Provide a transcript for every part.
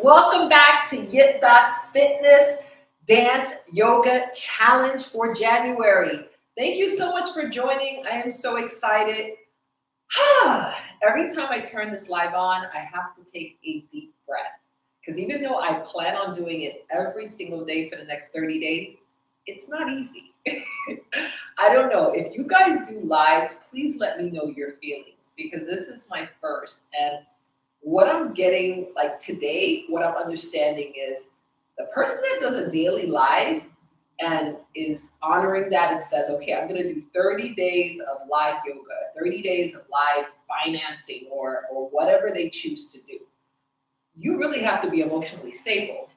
Welcome back to YITDOTS Fitness Dance Yoga Challenge for January. Thank you so much for joining. I am so excited. Every time I turn this live on, I have to take a deep breath because even though I plan on doing it every single day for the next 30 days, it's not easy. I don't know. If you guys do lives, please let me know your feelings because this is my first. And what I'm getting like today, what I'm understanding is the person that does a daily live and is honoring that and says, okay, I'm going to do 30 days of live yoga, 30 days of live financing or whatever they choose to do. You really have to be emotionally stable.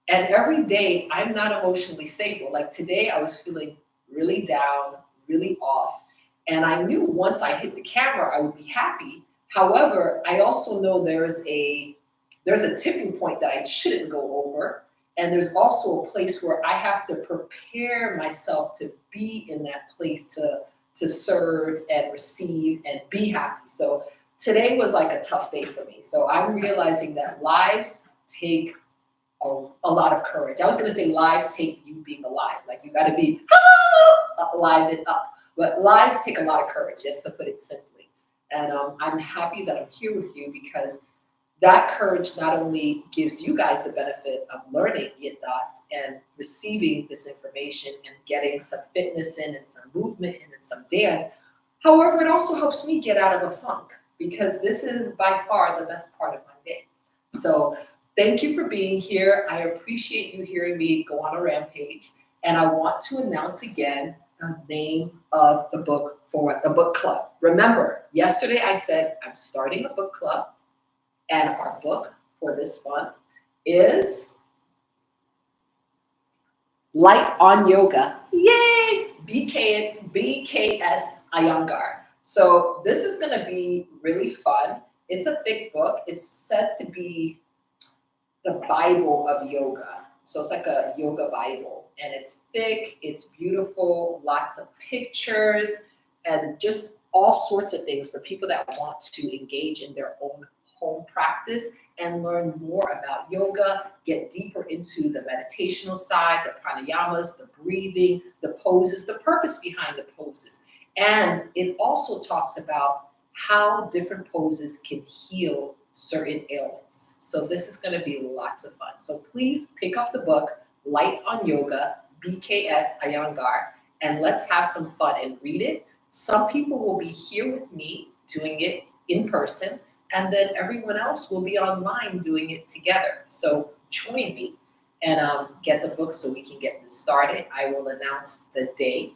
And every day I'm not emotionally stable. Like today I was feeling really down, really off. And I knew once I hit the camera, I would be happy. However, I also know there's a tipping point that I shouldn't go over. And there's also a place where I have to prepare myself to be in that place to serve and receive and be happy. So today was like a tough day for me. So I'm realizing that lives take a lot of courage. I was going to say lives take you being alive. Like you got to be alive and up. But lives take a lot of courage, just to put it simply. And I'm happy that I'm here with you because that courage not only gives you guys the benefit of learning YITDOTS and receiving this information and getting some fitness in and some movement in and some dance. However, it also helps me get out of a funk because this is by far the best part of my day. So thank you for being here. I appreciate you hearing me go on a rampage. And I want to announce again the name of the book for the book club. Remember, yesterday I said I'm starting a book club. And our book for this month is Light on Yoga. Yay! BKS Iyengar. So this is going to be really fun. It's a thick book. It's said to be the Bible of yoga. So it's like a yoga Bible. And it's thick, it's beautiful, lots of pictures, and just all sorts of things for people that want to engage in their own home practice and learn more about yoga, get deeper into the meditational side, the pranayamas, the breathing, the poses, the purpose behind the poses. And it also talks about how different poses can heal certain ailments. So this is going to be lots of fun. So please pick up the book, Light on Yoga, BKS Iyengar, and let's have some fun and read it. Some people will be here with me doing it in person, and then everyone else will be online doing it together. So join me and get the book so we can get this started. I will announce the date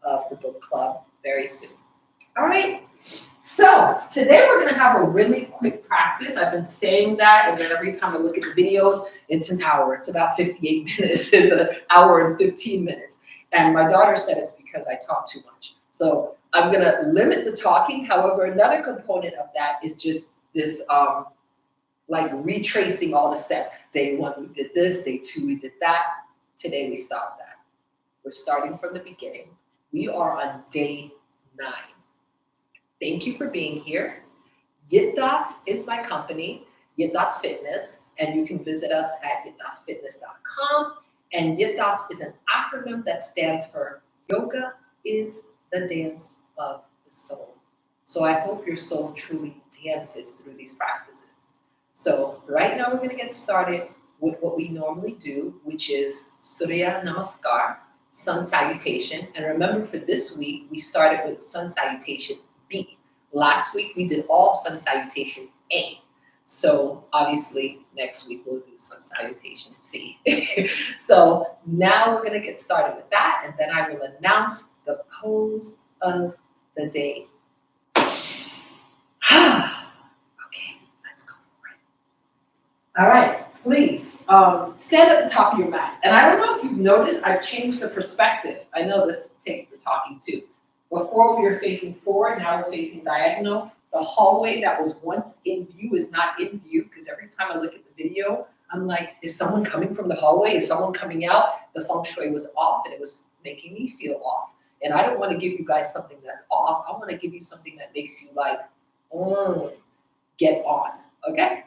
of the book club very soon. All right. So today we're going to have a really quick practice. I've been saying that, and then every time I look at the videos, it's an hour. It's about 58 minutes. It's an hour and 15 minutes. And my daughter said it's because I talk too much. So I'm going to limit the talking. However, another component of that is just this like retracing all the steps. Day 1, we did this. Day 2, we did that. Today, we stopped that. We're starting from the beginning. We are on day 9. Thank you for being here. YITDOTS is my company, YITDOTS Fitness, and you can visit us at yitdotsfitness.com. And YITDOTS is an acronym that stands for Yoga is the Dance of the Soul. So I hope your soul truly dances through these practices. So right now we're going to get started with what we normally do, which is Surya Namaskar, Sun Salutation. And remember, for this week, we started with Sun Salutation B. Last week, we did all Sun Salutation A. So obviously, next week, we'll do Sun Salutation C. So now we're going to get started with that, and then I will announce the pose of the day. Okay, let's go for it. All right, please stand at the top of your mat. And I don't know if you've noticed, I've changed the perspective. I know this takes the talking too. Before we were facing forward, now we're facing diagonal. The hallway that was once in view is not in view because every time I look at the video, I'm like, is someone coming from the hallway? Is someone coming out? The feng shui was off and it was making me feel off. And I don't want to give you guys something that's off. I want to give you something that makes you like, get on, okay?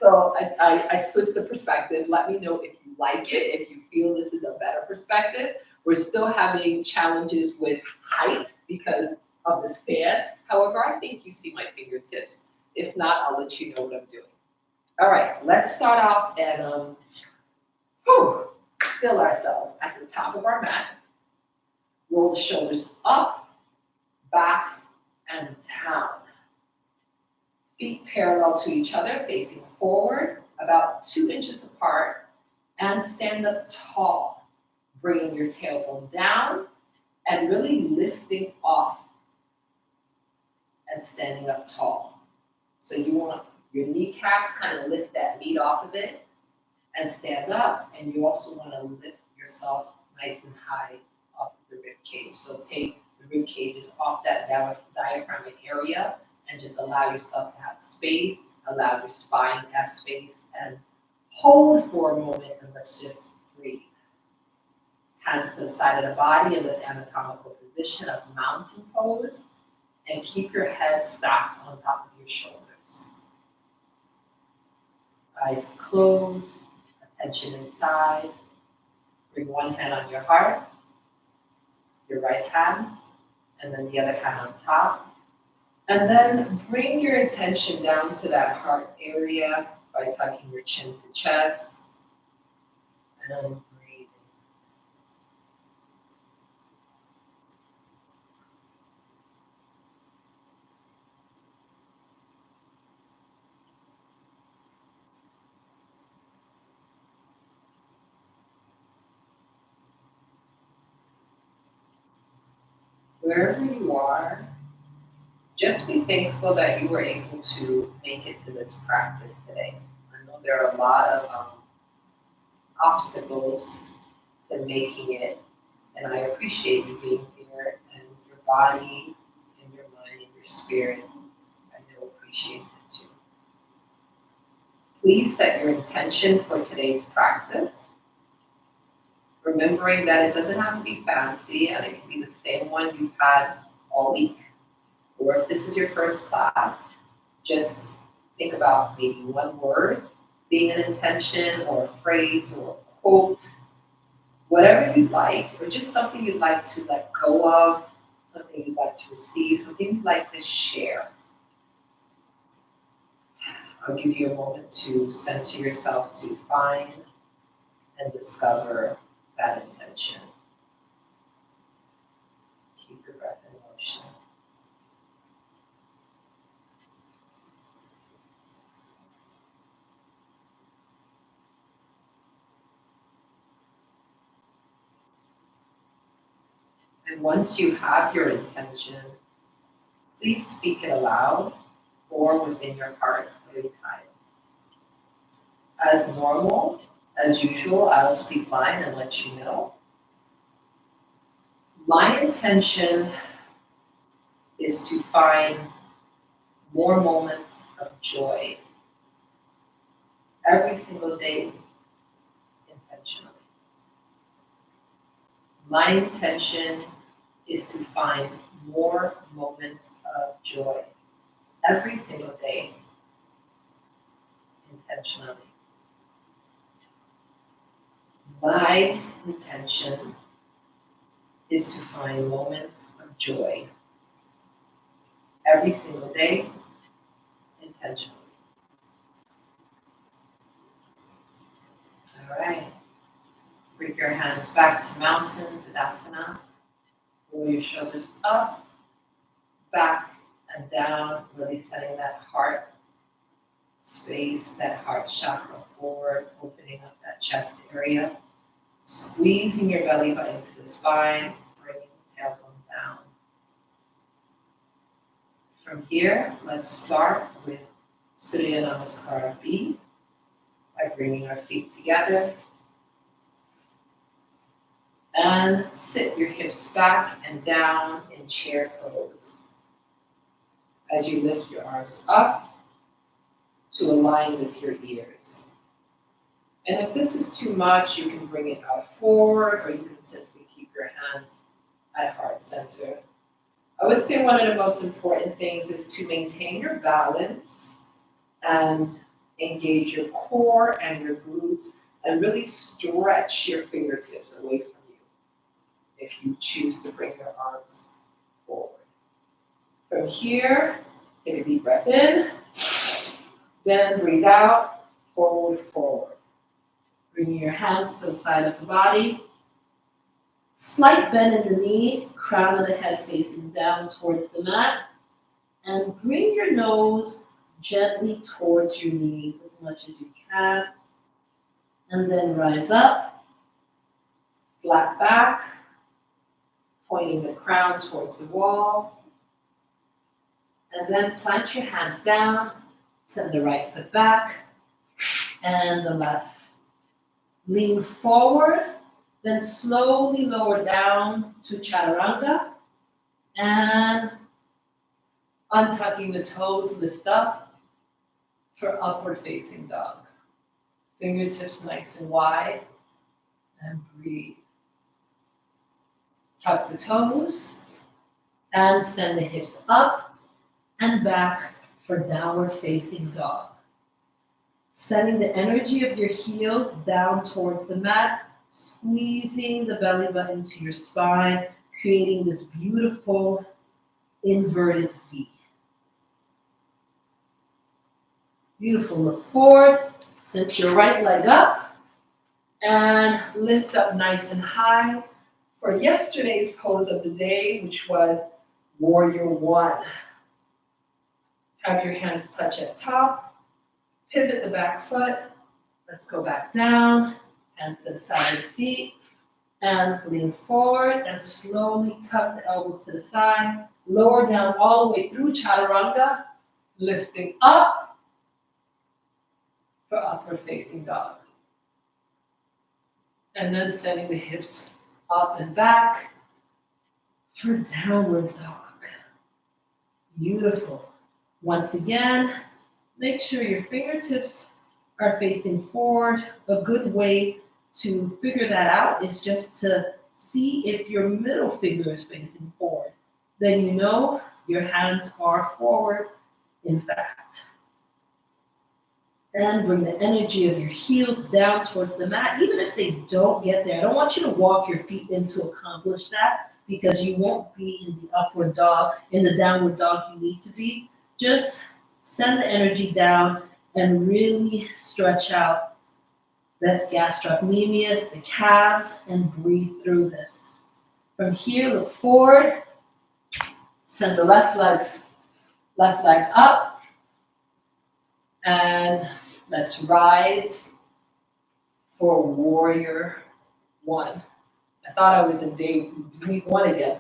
So I switched the perspective. Let me know if you like it, if you feel this is a better perspective. We're still having challenges with height because of this fan. However, I think you see my fingertips. If not, I'll let you know what I'm doing. All right, let's start off and still ourselves at the top of our mat. Roll the shoulders up, back, and down. Feet parallel to each other, facing forward, about 2 inches apart, and stand up tall, bringing your tailbone down and really lifting off and standing up tall. So you want your kneecaps kind of lift that meat off of it and stand up, and you also want to lift yourself nice and high off of the rib cage. So take the rib cages off that diaphragmatic area and just allow yourself to have space, allow your spine to have space, and hold for a moment and let's just breathe. Hands to the side of the body in this anatomical position of mountain pose, and keep your head stacked on top of your shoulders. Eyes closed, attention inside. Bring one hand on your heart, your right hand, and then the other hand on top. And then bring your attention down to that heart area by tucking your chin to chest and breathing. Wherever you are, just be thankful that you were able to make it to this practice today. I know there are a lot of obstacles to making it, and I appreciate you being here, and your body and your mind and your spirit, I know appreciates it too. Please set your intention for today's practice, remembering that it doesn't have to be fancy and it can be the same one you've had all week. Or if this is your first class, just think about maybe one word being an intention or a phrase or a quote, whatever you'd like, or just something you'd like to let go of, something you'd like to receive, something you'd like to share. I'll give you a moment to center yourself to find and discover that intention. Keep your breath in motion. And once you have your intention, please speak it aloud or within your heart 3 times. As normal, as usual, I'll speak mine and let you know. My intention is to find more moments of joy every single day intentionally. My intention is to find more moments of joy every single day intentionally. My intention is to find moments of joy every single day intentionally. All right. Bring your hands back to mountain, Tadasana. Roll your shoulders up, back, and down, really setting that heart space, that heart chakra forward, opening up that chest area. Squeezing your belly button to the spine, bringing the tailbone down. From here, let's start with Surya Namaskar B by bringing our feet together. And sit your hips back and down in chair pose. As you lift your arms up to align with your ears. And if this is too much, you can bring it out forward, or you can simply keep your hands at heart center. I would say one of the most important things is to maintain your balance and Engage your core and your glutes and really stretch your fingertips away from you if you choose to bring your arms forward. From here, take a deep breath in, then breathe out, forward, forward. Bring your hands to the side of the body. Slight bend in the knee, crown of the head facing down towards the mat. And bring your nose gently towards your knees as much as you can. And then rise up, flat back, pointing the crown towards the wall. And then plant your hands down, send the right foot back, and the left. Lean forward, then slowly lower down to chaturanga. And untucking the toes, lift up for upward facing dog. Fingertips nice and wide, and breathe. Tuck the toes, and send the hips up and back for downward facing dog. Sending the energy of your heels down towards the mat, squeezing the belly button to your spine, creating this beautiful inverted V. Beautiful, look forward, cinch your right leg up, and lift up nice and high for yesterday's pose of the day, which was Warrior One. Have your hands touch at top, pivot the back foot, let's go back down, hands to the side of the feet, and lean forward, and slowly tuck the elbows to the side, lower down all the way through chaturanga, lifting up, for upward facing dog. And then sending the hips up and back for downward dog. Beautiful. Once again, make sure your fingertips are facing forward. A good way to figure that out is just to see if your middle finger is facing forward. Then you know your hands are forward, in fact. And bring the energy of your heels down towards the mat, even if they don't get there. I don't want you to walk your feet in to accomplish that because you won't be in the upward dog, in the downward dog you need to be. Just send the energy down and really stretch out that gastrocnemius, the calves, and breathe through this. From here, look forward, send the left leg up, and let's rise for Warrior One. I thought I was in week one again.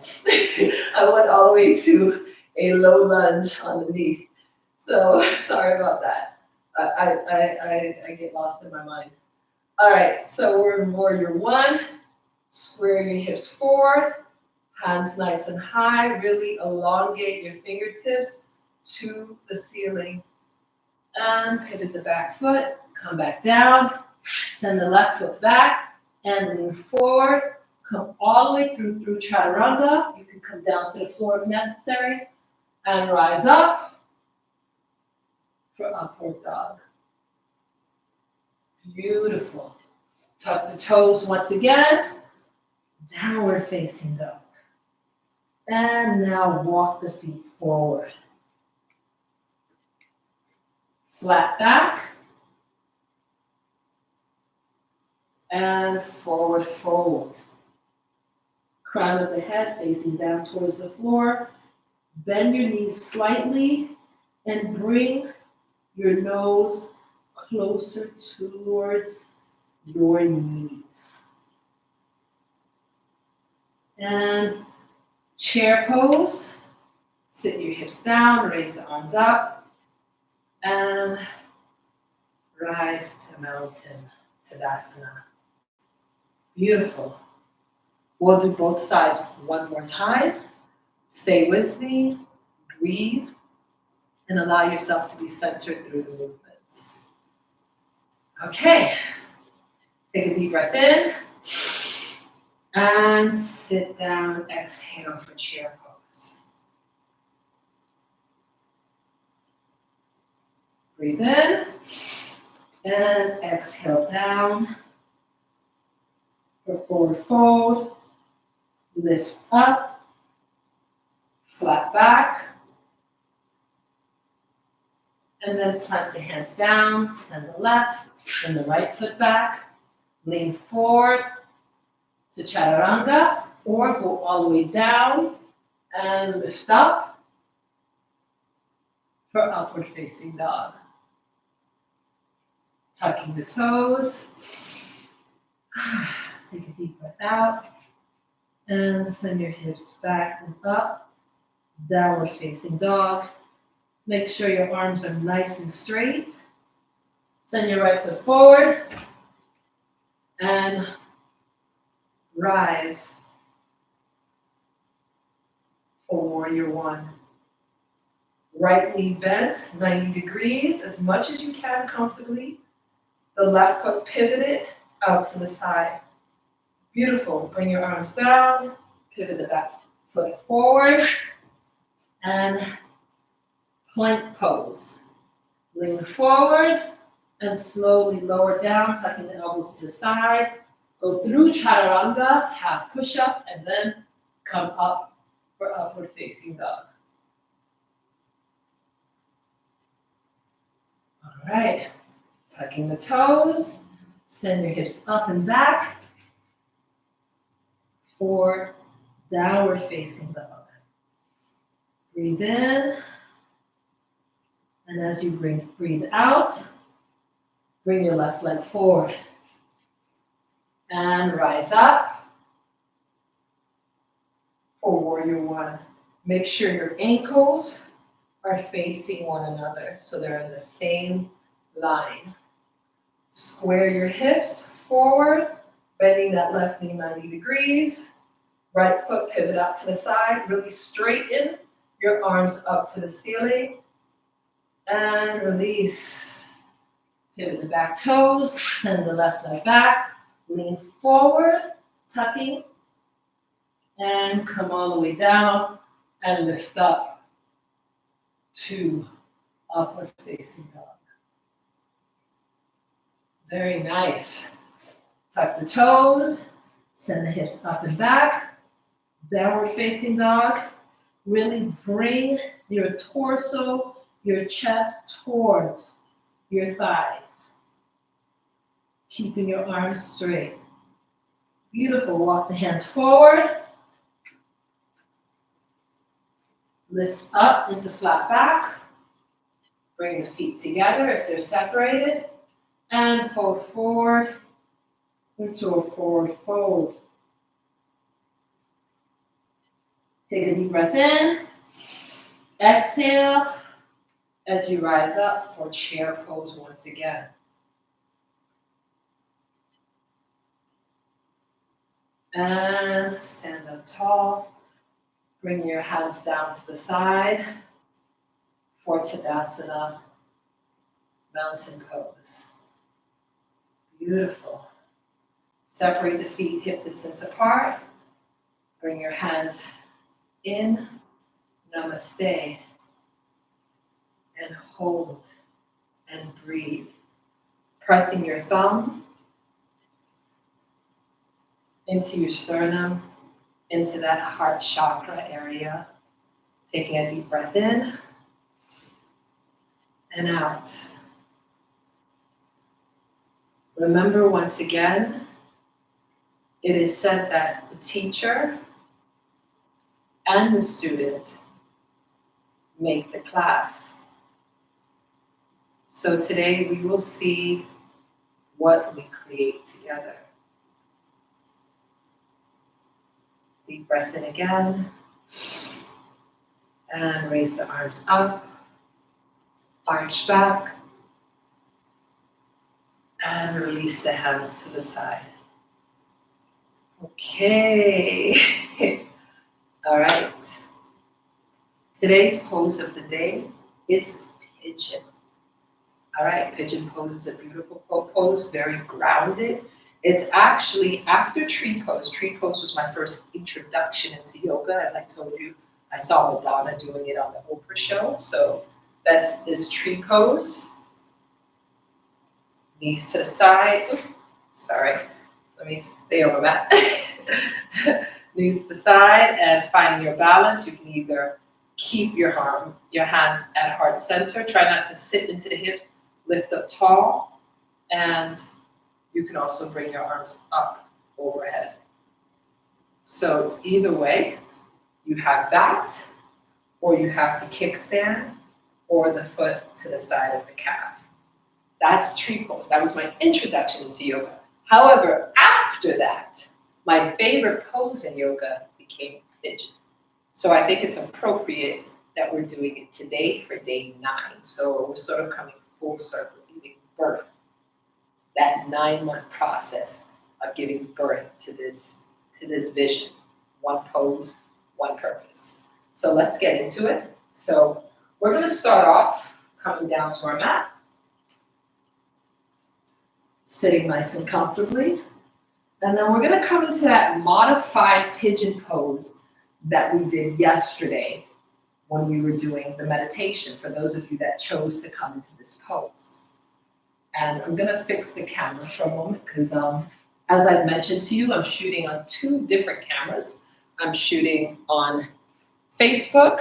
I went all the way to a low lunge on the knee. So sorry about that. I get lost in my mind. All right, so we're in Warrior One. Square your hips forward, hands nice and high. Really elongate your fingertips to the ceiling. And pivot the back foot, come back down, send the left foot back, and lean forward. Come all the way through chaturanga. You can come down to the floor if necessary, and rise up for upward dog. Beautiful. Tuck the toes once again, downward facing dog. And now walk the feet forward. Flat back, and forward fold. Crown of the head facing down towards the floor. Bend your knees slightly and bring your nose closer towards your knees. And chair pose. Sit your hips down, raise the arms up. And rise to mountain, Tadasana. Beautiful. We'll do both sides one more time. Stay with me, breathe, and allow yourself to be centered through the movements. Okay, take a deep breath in, and sit down, exhale for chair pose. Breathe in, And exhale down for forward fold. Lift up, flat back. And then plant the hands down, send the left, send the right foot back. Lean forward to chaturanga, or go all the way down and lift up for upward facing dog. Tucking the toes. Take a deep breath out and send your hips back and up. Downward facing dog. Make sure your arms are nice and straight. Send your right foot forward and rise for warrior one. Right knee bent 90 degrees, as much as you can comfortably. The left foot pivoted out to the side. Beautiful. Bring your arms down, pivot the back foot forward, and plank pose. Lean forward and slowly lower down, tucking the elbows to the side. Go through chaturanga, half push-up, and then come up for upward facing dog. All right, tucking the toes, send your hips up and back for downward facing dog. Breathe in, and as you breathe out, bring your left leg forward. And rise up for warrior one. Make sure your ankles are facing one another so they're in the same line. Square your hips forward, bending that left knee 90 degrees. Right foot pivot up to the side. Really straighten your arms up to the ceiling. And release. Pivot the back toes. Send the left leg back. Lean forward, tucking. And come all the way down and lift up to upward facing dog. Very nice. Tuck the toes, send the hips up and back. Downward facing dog. Really bring your torso, your chest towards your thighs. Keeping your arms straight. Beautiful. Walk the hands forward. Lift up into flat back. Bring the feet together if they're separated. And fold forward into a forward fold. Take a deep breath in. Exhale as you rise up for chair pose once again. And stand up tall. Bring your hands down to the side for Tadasana, mountain pose. Beautiful. Separate the feet hip distance apart. Bring your hands in, namaste, and hold and breathe. Pressing your thumb into your sternum, into that heart chakra area. Taking a deep breath in and out. Remember once again, it is said that the teacher and the student make the class. So today we will see what we create together. Deep breath in again. And raise the arms up. Arch back. And release the hands to the side. Okay. All right. Today's pose of the day is pigeon. All right, pigeon pose is a beautiful pose, very grounded. It's actually after tree pose. Tree pose was my first introduction into yoga. As I told you, I saw Madonna doing it on the Oprah show. So that's this tree pose. Knees to the side. Oops, sorry, let me stay on the mat. Knees to the side and finding your balance. You can either keep your hands at heart center. Try not to sit into the hips. Lift up tall, and you can also bring your arms up overhead. So either way, you have that, or you have the kickstand, or the foot to the side of the calf. That's tree pose. That was my introduction to yoga. However, after that, my favorite pose in yoga became pigeon. So I think it's appropriate that we're doing it today for day 9. So we're sort of coming full circle, giving birth. That 9-month process of giving birth to this vision. One pose, one purpose. So let's get into it. So we're going to start off coming down to our mat. Sitting nice and comfortably. And then we're going to come into that modified pigeon pose that we did yesterday when we were doing the meditation, for those of you that chose to come into this pose. And I'm going to fix the camera for a moment because as I've mentioned to you, I'm shooting on 2 different cameras. I'm shooting on Facebook,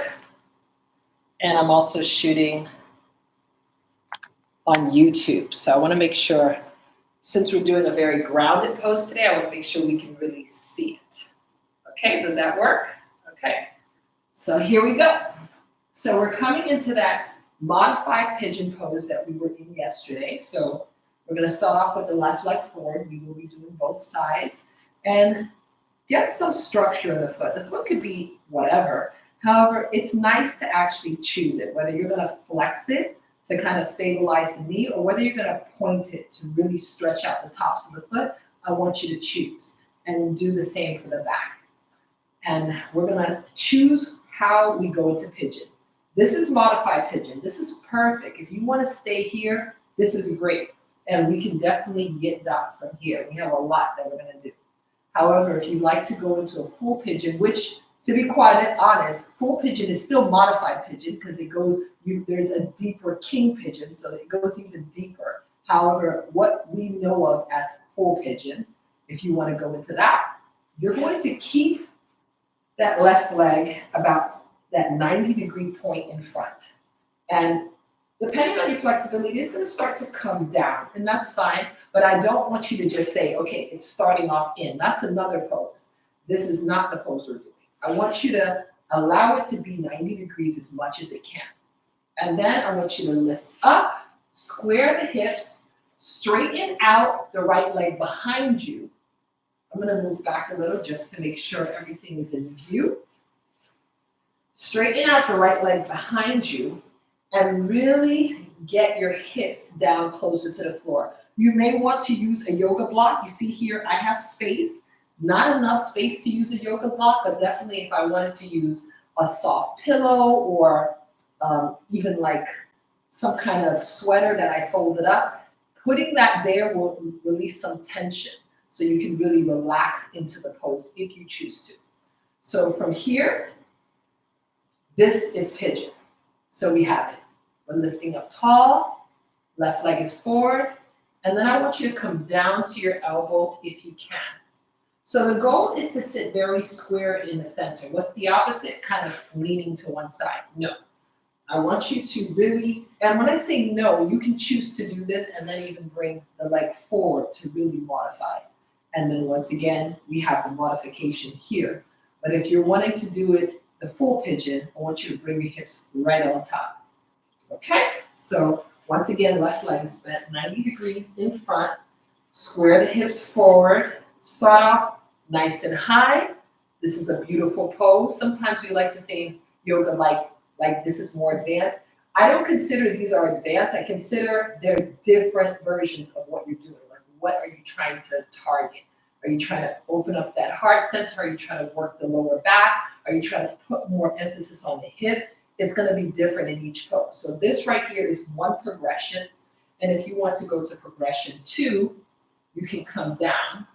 and I'm also shooting on YouTube. So I want to make sure, since we're doing a very grounded pose today, I want to make sure we can really see it. Okay, does that work? Okay, so here we go. So we're coming into that modified pigeon pose that we were in yesterday. So we're going to start off with the left leg forward. We will be doing both sides. And get some structure in the foot. The foot could be whatever. However, it's nice to actually choose it, whether you're going to flex it to kind of stabilize the knee, or whether you're going to point it to really stretch out the tops of the foot. I want you to choose, and do the same for the back. And we're going to choose how we go into pigeon. This is modified pigeon. This is perfect. If you want to stay here, this is great. And we can definitely get that from here. We have a lot that we're going to do. However, if you'd like to go into a full pigeon, which, to be quite honest, full pigeon is still modified pigeon because it goes, there's a deeper king pigeon, so it goes even deeper. However, what we know of as full pigeon, if you want to go into that, you're going to keep that left leg about that 90-degree point in front. And depending on your flexibility, it's going to start to come down, and that's fine. But I don't want you to just say, okay, it's starting off in. That's another pose. This is not the pose we're doing. I want you to allow it to be 90 degrees as much as it can. And then I want you to lift up, square the hips, straighten out the right leg behind you. I'm going to move back a little just to make sure everything is in view. Straighten out the right leg behind you and really get your hips down closer to the floor. You may want to use a yoga block. You see here, I have space, not enough space to use a yoga block, but definitely if I wanted to use a soft pillow or even like some kind of sweater that I folded up, putting that there will release some tension so you can really relax into the pose if you choose to. So from here, this is pigeon. So we have it. We're lifting up tall, left leg is forward, and then I want you to come down to your elbow if you can. So the goal is to sit very square in the center. What's the opposite? Kind of leaning to one side. No. I want you to really, and when I say no, you can choose to do this and then even bring the leg forward to really modify. And then once again, we have the modification here. But if you're wanting to do it the full pigeon, I want you to bring your hips right on top. Okay? So once again, left leg is bent 90 degrees in front. Square the hips forward. Start off nice and high. This is a beautiful pose. Sometimes we like to say in yoga like this is more advanced. I don't consider these are advanced. I consider they're different versions of what you're doing. Like, what are you trying to target? Are you trying to open up that heart center? Are you trying to work the lower back? Are you trying to put more emphasis on the hip? It's going to be different in each pose. So this right here is one progression. And if you want to go to progression 2, you can come down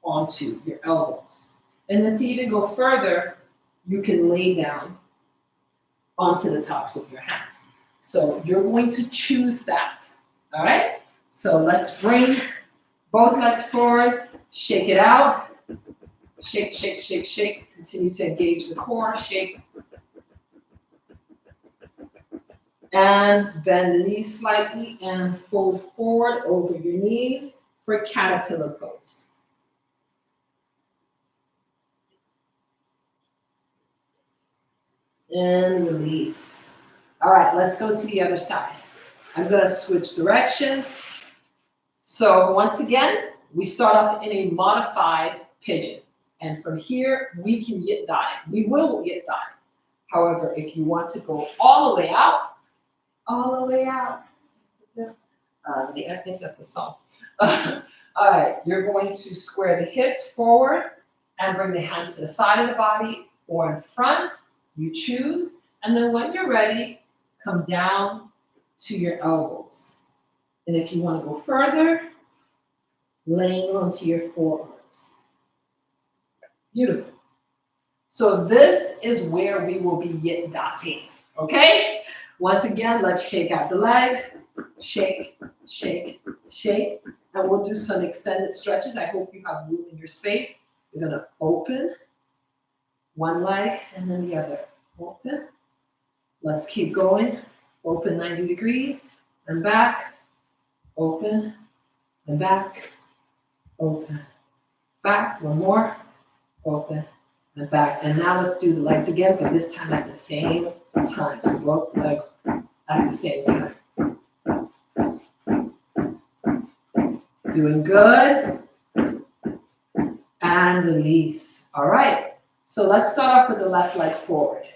onto your elbows. And then to even go further, you can lay down onto the tops of your hands. So you're going to choose that. All right? So let's bring both legs forward, shake it out. Shake, shake, shake, shake. Continue to engage the core, shake. And bend the knees slightly and fold forward over your knees for caterpillar pose. And release. All right, let's go to the other side. I'm going to switch directions. So once again, we start off in a modified pigeon. And from here, we can yit dot it. We will yit dot it. However, if you want to go all the way out, I think that's a song. All right, you're going to square the hips forward and bring the hands to the side of the body or in front. You choose. And then when you're ready, come down to your elbows. And if you want to go further, laying onto your forearms. Beautiful. So this is where we will be yit dotting, okay? Once again, let's shake out the legs. Shake, shake, shake. And we'll do some extended stretches. I hope you have room in your space. You're gonna open one leg and then the other. Open. Let's keep going. Open 90 degrees and back. Open and back. Open. Back. One more. Open and back. And now let's do the legs again, but this time at the same time. So both legs at the same time. Doing good. And release. All right. So let's start off with the left leg forward.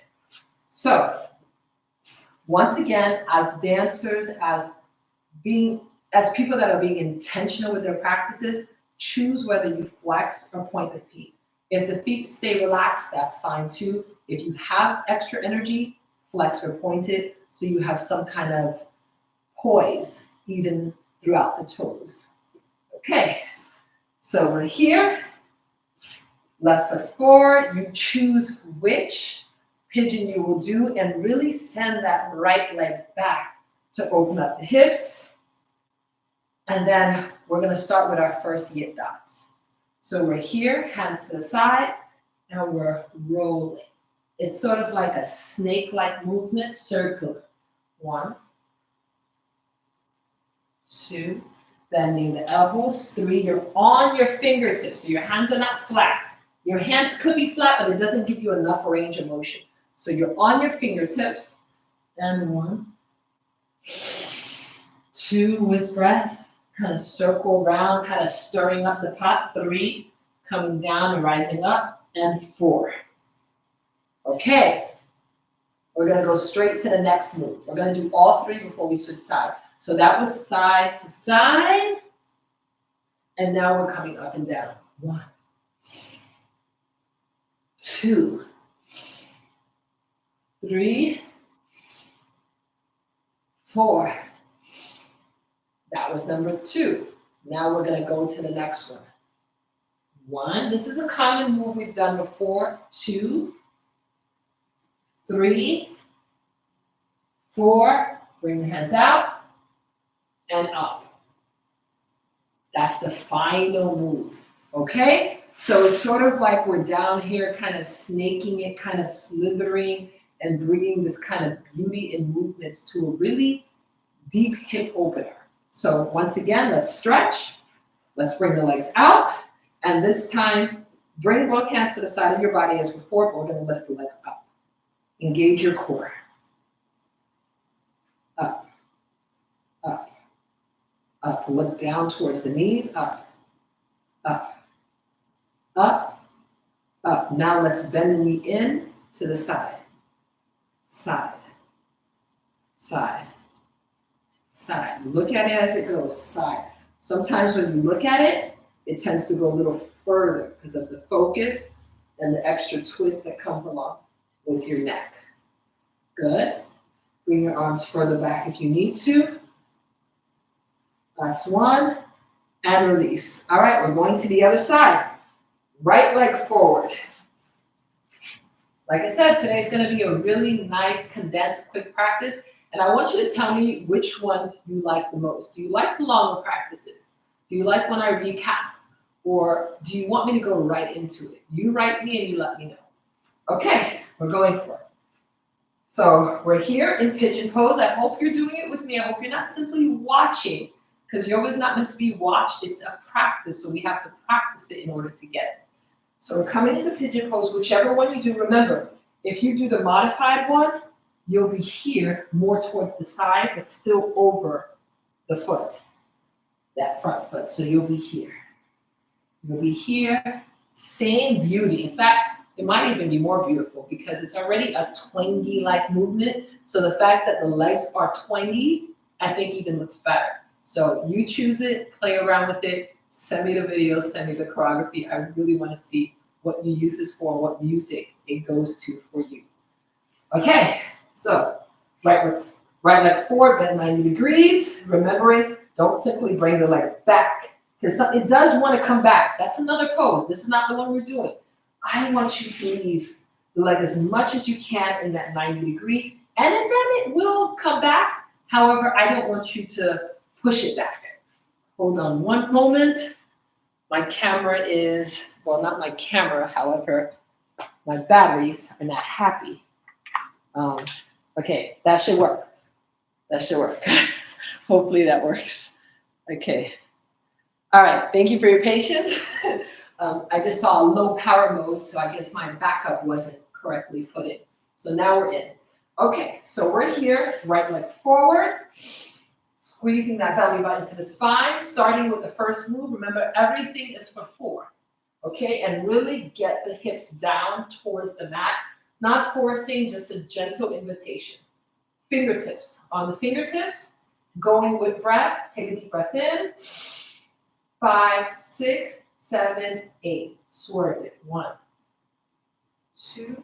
So once again, as dancers, as people that are being intentional with their practices, choose whether you flex or point the feet. If the feet stay relaxed, that's fine too. If you have extra energy, flex or point it so you have some kind of poise even throughout the toes. Okay, so we're here. Left foot forward. You choose which pigeon you will do and really send that right leg back to open up the hips. And then we're going to start with our first yit dots. So we're here, hands to the side, and we're rolling. It's sort of like a snake-like movement, circular. 1, 2, bending the elbows. 3, you're on your fingertips, so your hands are not flat. Your hands could be flat, but it doesn't give you enough range of motion. So you're on your fingertips. And 1, 2, with breath. Kind of circle around, kind of stirring up the pot. 3, coming down and rising up. And 4. Okay. We're going to go straight to the next move. We're going to do all 3 before we switch side. So that was side to side. And now we're coming up and down. 1, 2, 3, 4. That was number 2. Now we're going to go to the next one. 1, this is a common move we've done before. 2, 3, 4. Bring the hands out and up. That's the final move. Okay? So it's sort of like we're down here kind of snaking it, kind of slithering and bringing this kind of beauty in movements to a really deep hip opener. So once again, let's stretch. Let's bring the legs out. And this time, bring both hands to the side of your body as before, but we're going to lift the legs up. Engage your core. Up, up, up. Look down towards the knees. Up, up, up, up. Now let's bend the knee in to the side. Side, side, side. Look at it as it goes, side. Sometimes when you look at it, it tends to go a little further because of the focus and the extra twist that comes along with your neck. Good. Bring your arms further back if you need to. Last one, and release. All right, we're going to the other side. Right leg forward. Like I said, today's going to be a really nice, condensed, quick practice. And I want you to tell me which one you like the most. Do you like the longer practices? Do you like when I recap? Or do you want me to go right into it? You write me and you let me know. Okay, we're going for it. So we're here in pigeon pose. I hope you're doing it with me. I hope you're not simply watching, because yoga is not meant to be watched. It's a practice, so we have to practice it in order to get it. So we're coming into pigeon pose, whichever one you do. Remember, if you do the modified one, you'll be here more towards the side, but still over the foot, that front foot. So you'll be here. You'll be here, same beauty. In fact, it might even be more beautiful because it's already a twangy-like movement. So the fact that the legs are twangy, I think even looks better. So you choose it, play around with it, send me the video, send me the choreography. I really want to see what you use this for, what music it goes to for you. Okay, so right leg forward, bend 90 degrees. Remembering, don't simply bring the leg back, because it does want to come back. That's another pose. This is not the one we're doing. I want you to leave the leg as much as you can in that 90 degree, and then it will come back. However, I don't want you to push it back. Hold on one moment. My camera is, well, not my camera, however, my batteries are not happy. Okay, that should work. That should work. Hopefully that works. Okay. All right, thank you for your patience. I just saw a low power mode, so I guess my backup wasn't correctly put in. So now we're in. Okay, so we're here, right leg forward, squeezing that belly button to the spine, starting with the first move. Remember, everything is for 4, okay? And really get the hips down towards the mat, not forcing, just a gentle invitation. Fingertips. On the fingertips, going with breath. Take a deep breath in. 5, 6, 7, 8. Swerve it. 1, 2,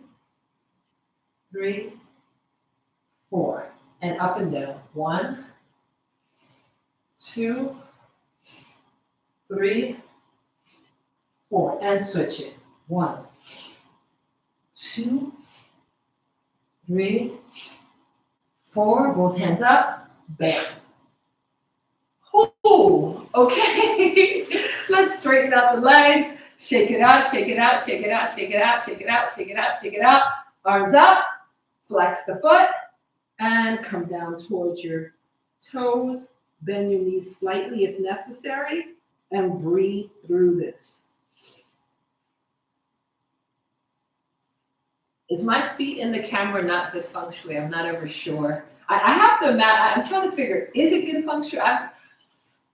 3, 4. And up and down. 1, 2, 3, 4. And switch it. 1, 2, 3, 4. Both hands up. Bam. Oh, okay. Let's straighten out the legs. Shake it out, shake it out, shake it out, shake it out, shake it out, shake it out, shake it out. Arms up. Flex the foot. And come down towards your toes. Bend your knees slightly if necessary. And breathe through this. Is my feet in the camera not good feng shui? I'm not ever sure. I have to imagine, I'm trying to figure, is it good feng shui?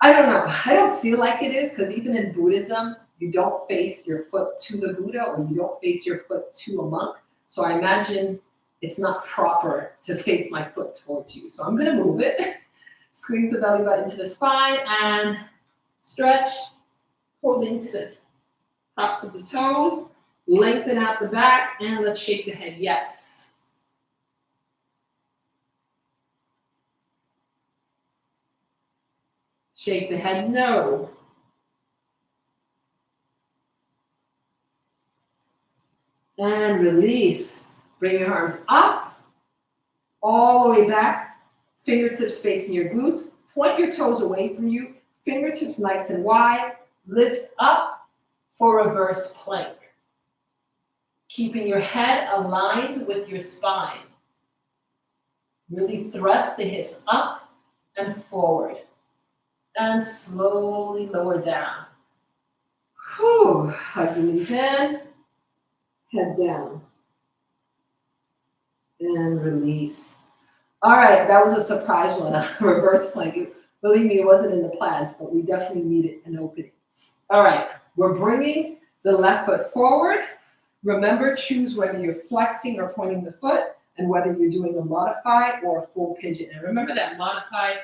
I don't know. I don't feel like it is, because even in Buddhism, you don't face your foot to the Buddha, or you don't face your foot to a monk. So I imagine it's not proper to face my foot towards you. So I'm going to move it. Squeeze the belly button to the spine and stretch, holding to the tops of the toes. Lengthen out the back, and let's shake the head. Yes. Shake the head. No. And release. Bring your arms up, all the way back. Fingertips facing your glutes. Point your toes away from you. Fingertips nice and wide. Lift up for reverse plank. Keeping your head aligned with your spine. Really thrust the hips up and forward. And slowly lower down. Whew. Hug your knees in. Head down. And release. All right, that was a surprise one, a reverse plank. Believe me, it wasn't in the plans, but we definitely needed an opening. All right, we're bringing the left foot forward. Remember, choose whether you're flexing or pointing the foot, and whether you're doing a modified or a full pigeon. And remember that modified,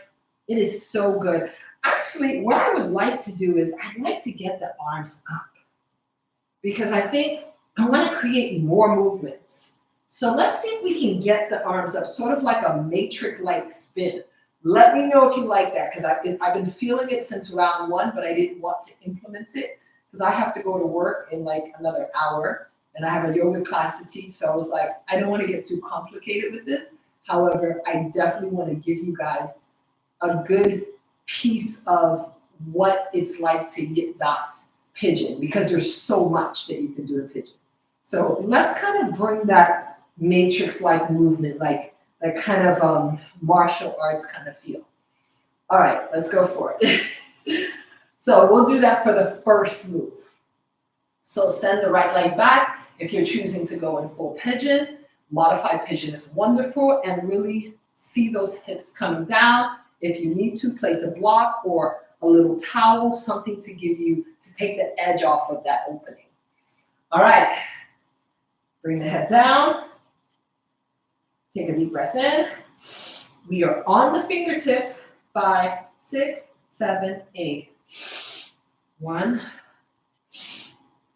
it is so good. Actually, what I would like to do is I'd like to get the arms up, because I think I want to create more movements. So let's see if we can get the arms up, sort of like a matrix-like spin. Let me know if you like that, because I've been feeling it since round 1, but I didn't want to implement it because I have to go to work in like another hour. And I have a yoga class to teach, so I was like, I don't want to get too complicated with this. However, I definitely want to give you guys a good piece of what it's like to YITDOTS Pigeon, because there's so much that you can do in Pigeon. So let's kind of bring that matrix-like movement, like that kind of martial arts kind of feel. All right, let's go for it. So we'll do that for the first move. So send the right leg back. If you're choosing to go in full Pigeon, modified Pigeon is wonderful, and really see those hips coming down. If you need to, place a block or a little towel, something to give you, to take the edge off of that opening. All right, bring the head down. Take a deep breath in. We are on the fingertips. 5, 6, 7, 8. 1,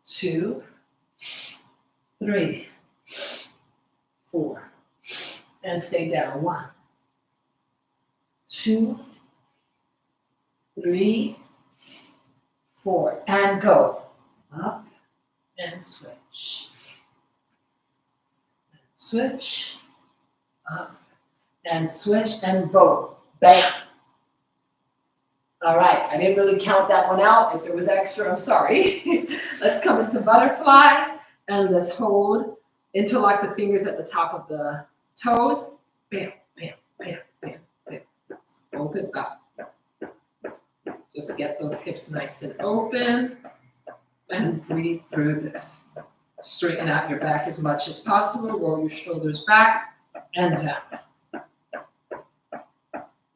2, 3, 4. And stay down. 1, 2, 3, 4. And go. Up and switch. Switch. Up and switch and both. Bam. All right, I didn't really count that one out. If there was extra, I'm sorry. Let's come into butterfly and let's hold. Interlock the fingers at the top of the toes. Bam, bam, bam, bam, bam. Open up. Just get those hips nice and open and breathe through this. Straighten out your back as much as possible. Roll your shoulders back and down.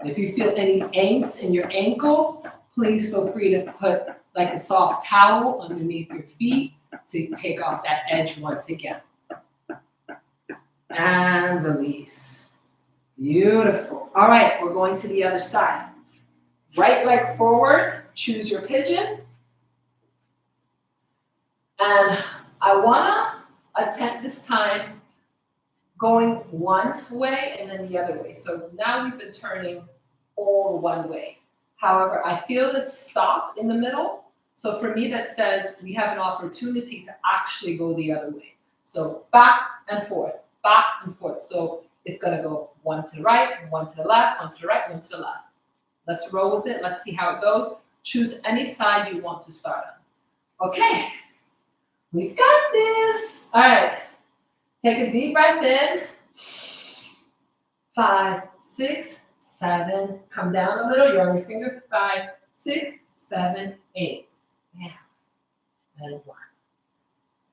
If you feel any angst in your ankle, please feel free to put like a soft towel underneath your feet to take off that edge once again. And release. Beautiful. All right, we're going to the other side. Right leg forward, choose your Pigeon. And I want to attempt this time going one way and then the other way. So now we've been turning all one way. However, I feel this stop in the middle. So for me, that says we have an opportunity to actually go the other way. So back and forth, back and forth. So it's going to go one to the right, one to the left, one to the right, one to the left. Let's roll with it. Let's see how it goes. Choose any side you want to start on. Okay, we've got this. All right. Take a deep breath in. 5, 6, 7. Come down a little. You're on your finger. 5, 6, 7, 8. Bam. And 1.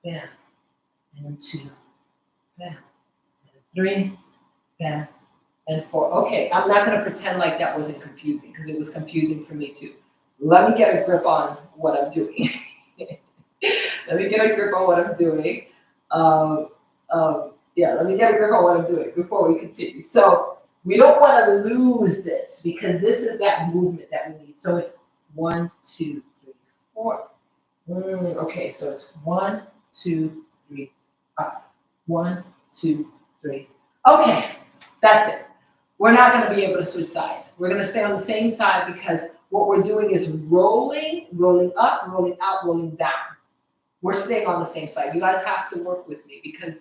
Bam. And 2. Bam. And 3. Bam. And 4. Okay, I'm not going to pretend like that wasn't confusing, because it was confusing for me too. Let me get a grip on what I'm doing. Let me get a grip on what I'm doing. Let me get a grip on what I'm doing before we continue. So we don't want to lose this, because this is that movement that we need. So it's 1, 2, 3, 4. Okay, so it's 1, 2, 3, up. 1, 2, 3. Okay, that's it. We're not going to be able to switch sides. We're going to stay on the same side, because what we're doing is rolling, rolling up, rolling out, rolling down. We're staying on the same side. You guys have to work with me, because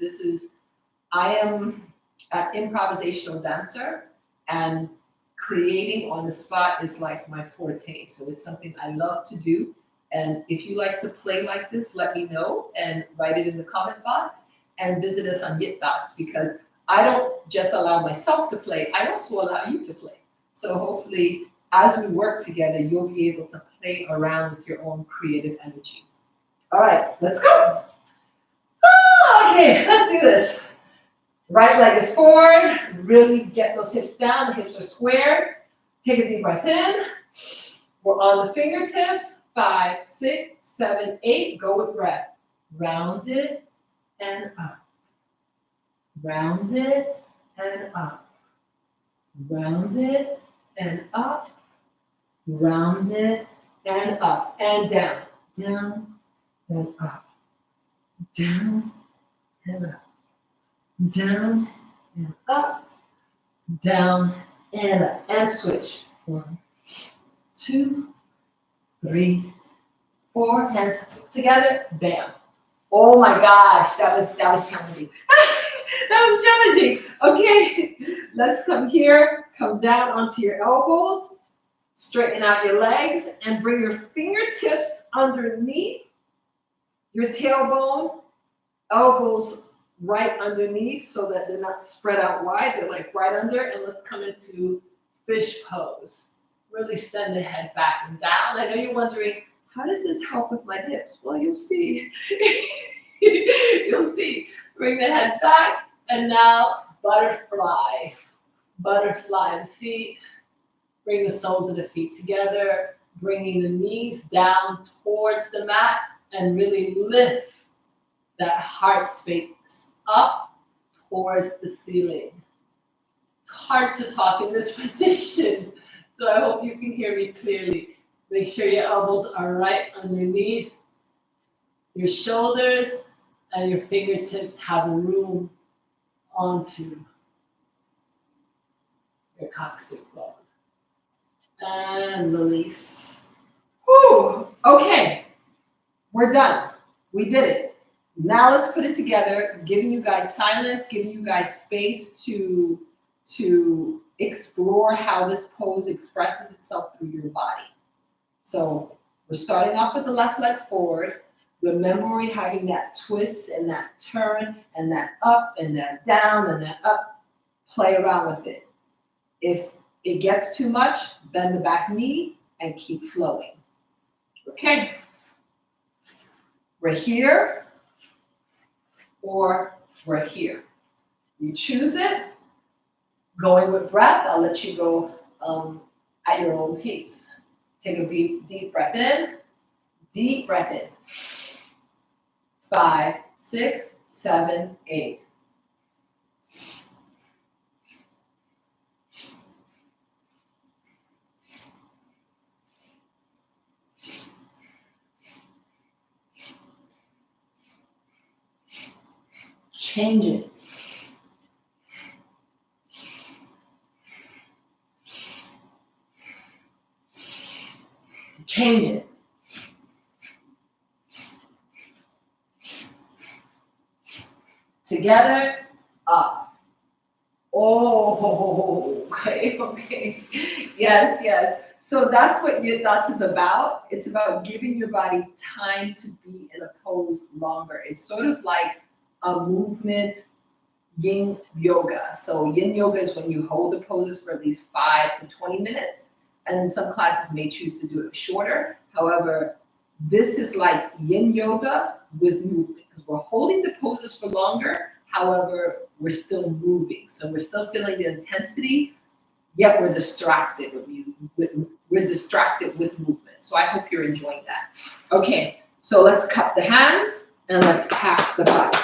I am an improvisational dancer, and creating on the spot is like my forte. So it's something I love to do. And if you like to play like this, let me know and write it in the comment box, and visit us on YITDOTS, because I don't just allow myself to play, I also allow you to play. So hopefully, as we work together, you'll be able to play around with your own creative energy. All right, let's go. Okay, let's do this. Right leg is forward. Really get those hips down. The hips are squared. Take a deep breath in. We're on the fingertips. 5, 6, 7, 8. Go with breath. Round it and up. Round it and up. Round it and up. Round it and up. And down. Down and up. Down and up. Down and up. Down and up. And switch. 1, 2, 3, 4. Hands together. Bam. Oh my gosh, that was challenging. That was challenging. Okay, let's come here, come down onto your elbows, straighten out your legs, and bring your fingertips underneath your tailbone, elbows right underneath so that they're not spread out wide, they're like right under, and let's come into fish pose. Really send the head back and down. I know you're wondering, how does this help with my hips? Well, you'll see. You'll see. Bring the head back, and now butterfly. Butterfly the feet. Bring the soles of the feet together, bringing the knees down towards the mat, and really lift that heart space up towards the ceiling. It's hard to talk in this position, so I hope you can hear me clearly. Make sure your elbows are right underneath your shoulders, and your fingertips have room onto your coccyx bone. And release. Whew. Okay, we're done. We did it. Now let's put it together, giving you guys silence, giving you guys space to explore how this pose expresses itself through your body. So we're starting off with the left leg forward. Remember, we're having that twist and that turn and that up and that down and that up. Play around with it. If it gets too much, bend the back knee and keep flowing. Okay. We're here or we're here. You choose it. Going with breath, I'll let you go at your own pace. Take a deep breath in. Deep breath in. 5, 6, 7, 8. Change it. Change it. Together, up. Oh, okay. Yes, yes. So that's what YITDOTS is about. It's about giving your body time to be in a pose longer. It's sort of like a movement yin yoga. So yin yoga is when you hold the poses for at least 5 to 20 minutes. And some classes may choose to do it shorter. However, this is like yin yoga with movement because we're holding the poses for longer. However, we're still moving. So we're still feeling the intensity, yet we're distracted we're distracted with movement. So I hope you're enjoying that. Okay, so let's cup the hands and let's tap the body.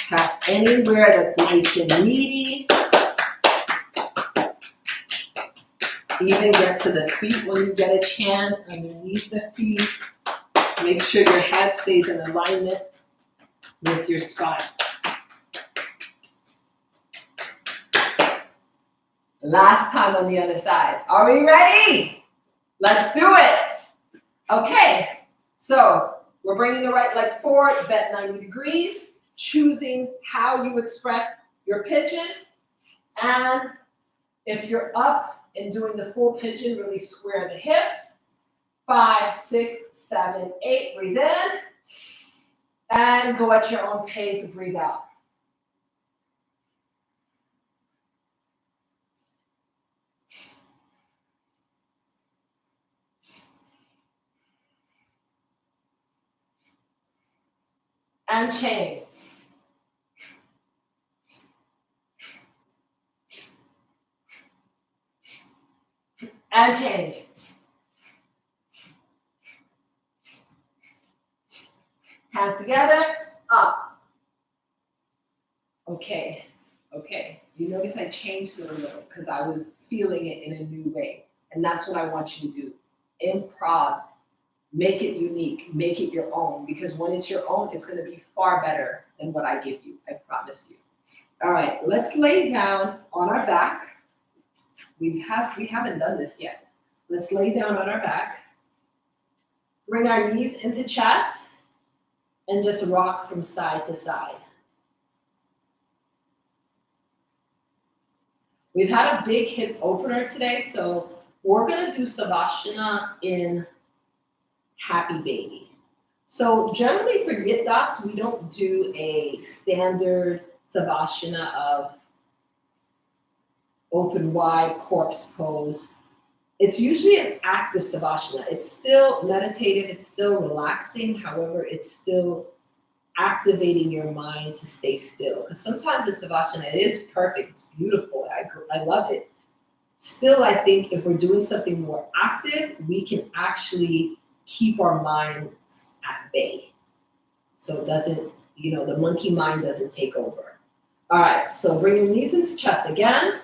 Tap anywhere that's nice and meaty. Even get to the feet when you get a chance, underneath the feet. Make sure your head stays in alignment with your spine. Last time on the other side. Are we ready? Let's do it. Okay, so we're bringing the right leg forward, bent 90 degrees, choosing how you express your pigeon. And if you're up and doing the full pigeon, really square the hips. 5, 6, 7, 8, breathe in. And go at your own pace, breathe out. And change. And change. Hands together, up. Okay, okay. You notice I changed it a little because I was feeling it in a new way. And that's what I want you to do. Improv. Make it unique, make it your own, because when it's your own, it's going to be far better than what I give you, I promise you. All right, let's lay down on our back. We haven't done this yet. Let's lay down on our back. Bring our knees into chest. and just rock from side to side. We've had a big hip opener today, so we're gonna do Savasana in Happy Baby. So generally for YITDOTS, we don't do a standard Savasana of open wide corpse pose. It's usually an active Savasana. It's still meditative, it's still relaxing. However, it's still activating your mind to stay still. Because sometimes the Savasana, it is perfect, it's beautiful, I love it. Still, I think if we're doing something more active, we can actually keep our minds at bay. So it doesn't, the monkey mind doesn't take over. All right, so bring your knees into chest again.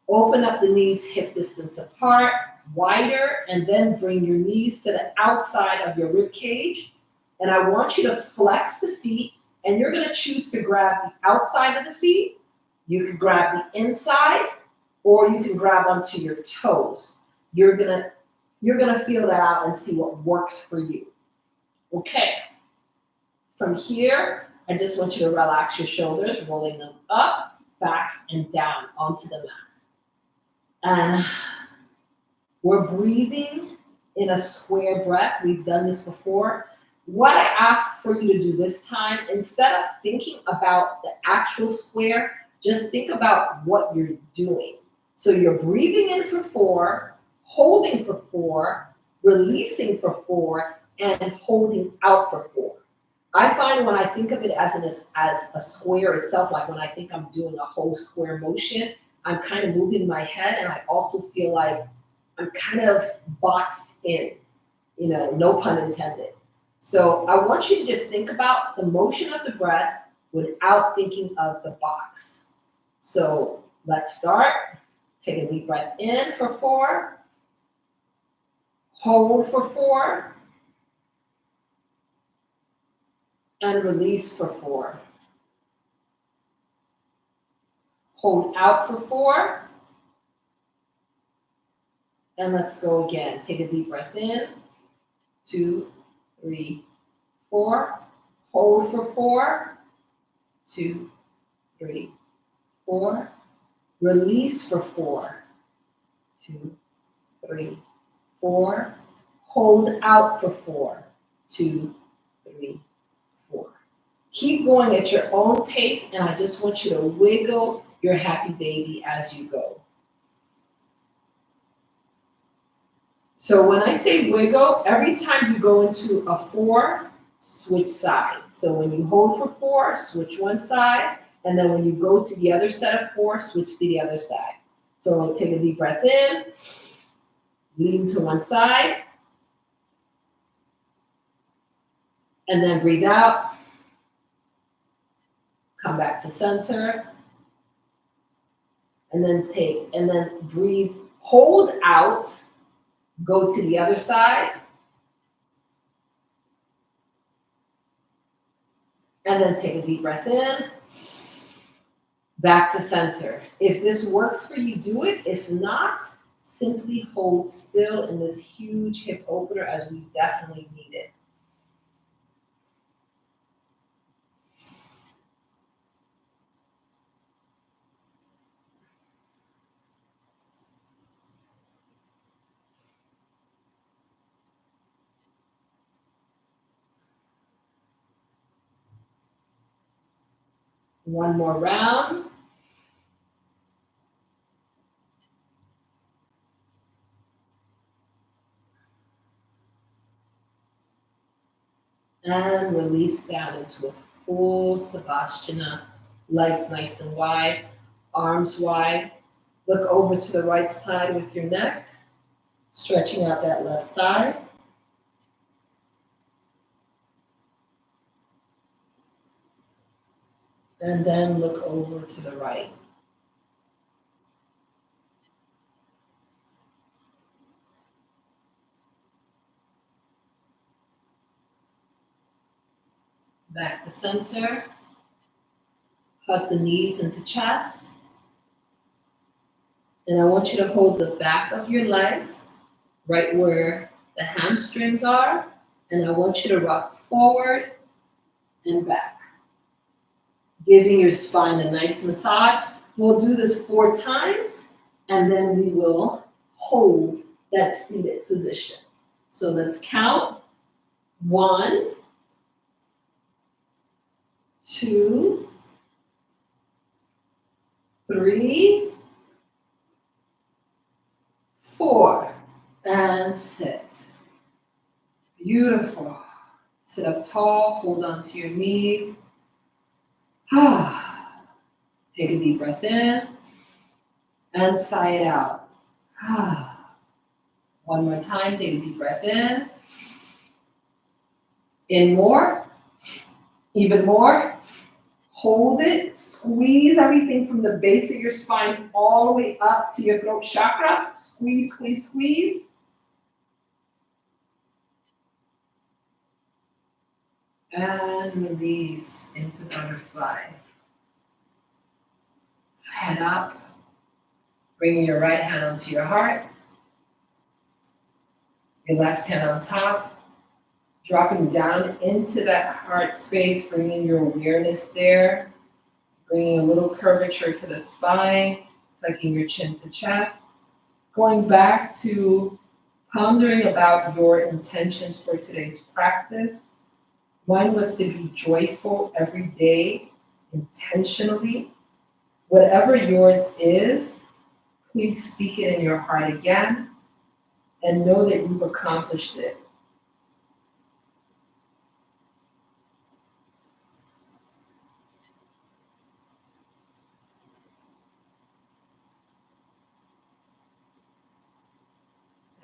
Open up the knees hip distance apart, wider, and then bring your knees to the outside of your rib cage. And I want you to flex the feet, and you're gonna choose to grab the outside of the feet. You can grab the inside, or you can grab onto your toes. You're gonna feel that out and see what works for you. Okay. From here, I just want you to relax your shoulders, rolling them up, back, and down onto the mat. And we're breathing in a square breath. We've done this before. What I ask for you to do this time, instead of thinking about the actual square, just think about what you're doing. So you're breathing in for 4, holding for 4, releasing for 4, and holding out for 4. I find when I think of it as a square itself, like when I think I'm doing a whole square motion, I'm kind of moving my head, and I also feel like I'm kind of boxed in, no pun intended. So I want you to just think about the motion of the breath without thinking of the box. So let's start. Take a deep breath in for 4. Hold for 4. And release for 4. Hold out for 4. And let's go again. Take a deep breath in. 2, 3, 4. Hold for 4. 2, 3, 4. Release for 4. 2, 3, 4. Hold out for 4. 2, 3, 4. Keep going at your own pace, and I just want you to wiggle your happy baby as you go. So when I say wiggle, every time you go into a 4, switch sides. So when you hold for 4, switch one side, and then when you go to the other set of 4, switch to the other side. So take a deep breath in, lean to one side, and then breathe out. Come back to center, and then breathe, hold out, go to the other side, and then take a deep breath in, back to center. If this works for you, do it. If not, simply hold still in this huge hip opener as we definitely need it. One more round. And release down into a full Savasana. Legs nice and wide, arms wide. Look over to the right side with your neck, stretching out that left side. And then look over to the right. Back to center. Hug the knees into chest. And I want you to hold the back of your legs right where the hamstrings are. And I want you to rock forward and back. Giving your spine a nice massage. We'll do this 4 times, and then we will hold that seated position. So let's count. 1, 2, 3, 4, and sit. Beautiful. Sit up tall, hold on to your knees. Take a deep breath in and sigh it out. One more time, take a deep breath in. In more, even more. Hold it, squeeze everything from the base of your spine all the way up to your throat chakra. Squeeze, squeeze, squeeze. And release into butterfly. Head up, bringing your right hand onto your heart, your left hand on top, dropping down into that heart space, bringing your awareness there, bringing a little curvature to the spine, tucking your chin to chest, going back to pondering about your intentions for today's practice. One was to be joyful every day, intentionally. Whatever yours is, please speak it in your heart again and know that you've accomplished it.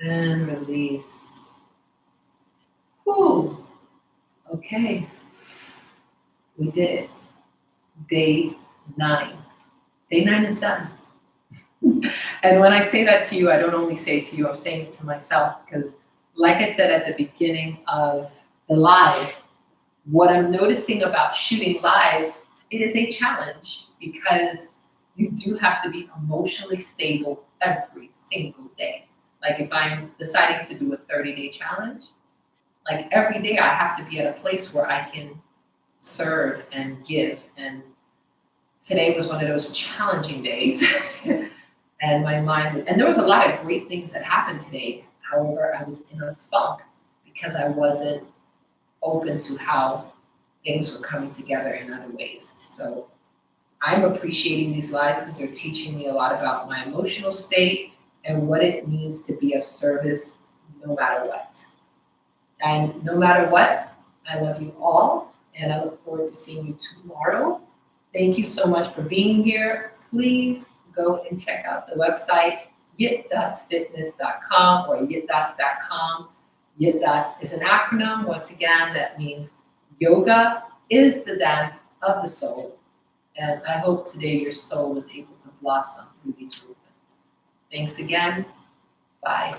And release. Whew. Okay. We did it. Day 9. Day 9 is done. And when I say that to you, I don't only say it to you, I'm saying it to myself, because like I said at the beginning of the live, what I'm noticing about shooting lives, it is a challenge because you do have to be emotionally stable every single day. Like if I'm deciding to do a 30-day challenge, like every day I have to be at a place where I can serve and give. And today was one of those challenging days. And my mind, and there was a lot of great things that happened today. However, I was in a funk because I wasn't open to how things were coming together in other ways. So I'm appreciating these lives because they're teaching me a lot about my emotional state and what it means to be of service no matter what. And no matter what, I love you all, and I look forward to seeing you tomorrow. Thank you so much for being here. Please go and check out the website, YITDOTSFitness.com or YITDOTS.com. YITDOTS is an acronym. Once again, that means yoga is the dance of the soul. And I hope today your soul was able to blossom through these movements. Thanks again. Bye.